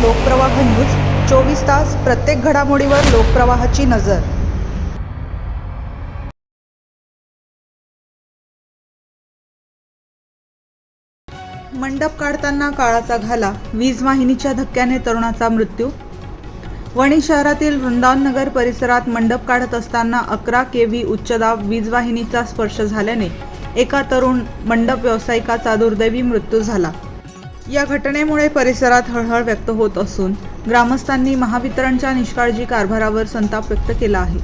Lokpravah news 24 तास प्रत्येक घडामोडीवर लोकप्रवाहाची नजर। मंडप काढताना काळाचा घाला, वीज वाहिनीच्या धक्क्याने तरुणाचा मृत्यू। वणी शहरातील वृंदावन नगर परिसरात मंडप काढत असताना 11 kV उच्चदाब वीज वाहिनीचा स्पर्श झाल्याने एका तरुण मंडप व्यावसायिकाचा दुर्दैवी मृत्यू झाला। या घटनेमुळे परिसरात हळहळ व्यक्त होत असून ग्रामस्थांनी महावितरणच्या निष्काळजी कारभारावर संताप व्यक्त केला आहे।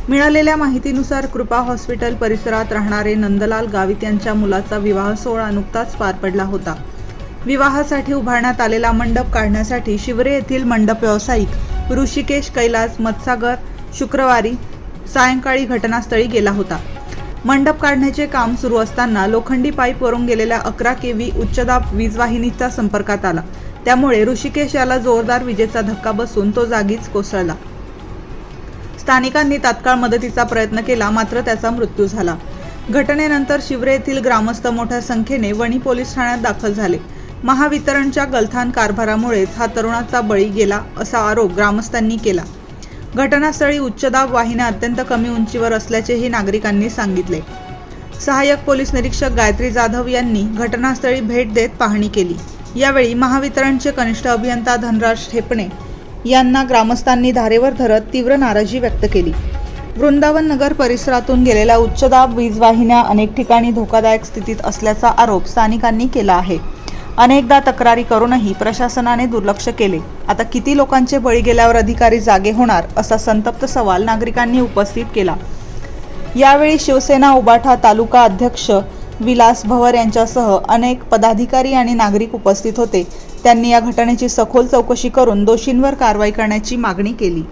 मिळालेल्या माहितीनुसार कृपा हॉस्पिटल परिसरात राहणारे नंदलाल गावित यांच्या मुलाचा विवाह सोहळा नुकताच पार पडला होता। विवाहासाठी उभारण्यात आलेला मंडप काढण्यासाठी शिवरे येथील मंडप व्यावसायिक ऋषिकेश कैलास मत्सागर शुक्रवारी सायंकाळी घटनास्थळी गेला होता। मंडप काढण्याचे काम सुरू असताना लोखंडी पाईपवरून गेलेल्या 11 kV उच्चदाब वीज वाहिनीचा संपर्कात आला। त्यामुळे ऋषिकेश याला जोरदार विजेचा धक्का बसून तो जागीच कोसळला। स्थानिकांनी तात्काळ मदतीचा प्रयत्न केला, मात्र त्याचा मृत्यू झाला। घटनेनंतर शिवरे येथील ग्रामस्थ मोठ्या संख्येने वणी पोलीस ठाण्यात दाखल झाले। महावितरणच्या गलथान कारभारामुळेच हा तरुणाचा बळी गेला असा आरोप ग्रामस्थांनी केला। घटनास्थळी उच्चदाब वाहिन्या अत्यंत कमी उंचीवर असल्याचेही नागरिकांनी सांगितले। सहाय्यक पोलीस निरीक्षक गायत्री जाधव यांनी घटनास्थळी भेट देत पाहणी केली। यावेळी महावितरणचे कनिष्ठ अभियंता धनराज ठेपणे यांना ग्रामस्थांनी धारेवर धरत तीव्र नाराजी व्यक्त केली। वृंदावन नगर परिसरातून गेलेल्या उच्चदाब वीज वाहिन्या अनेक ठिकाणी धोकादायक स्थितीत असल्याचा आरोप स्थानिकांनी केला आहे। अनेकदा तक्रारी करूनही प्रशासनाने दुर्लक्ष केले। आता किती लोकांचे बळी गेल्यावर अधिकारी जागे होणार असा संतप्त सवाल नागरिकांनी उपस्थित केला। यावेळी शिवसेना उबाठा तालुका अध्यक्ष विलास भवर यांच्यासह अनेक पदाधिकारी आणि नागरिक उपस्थित होते। त्यांनी या घटनेची सखोल चौकशी करून दोषींवर कारवाई करण्याची मागणी केली।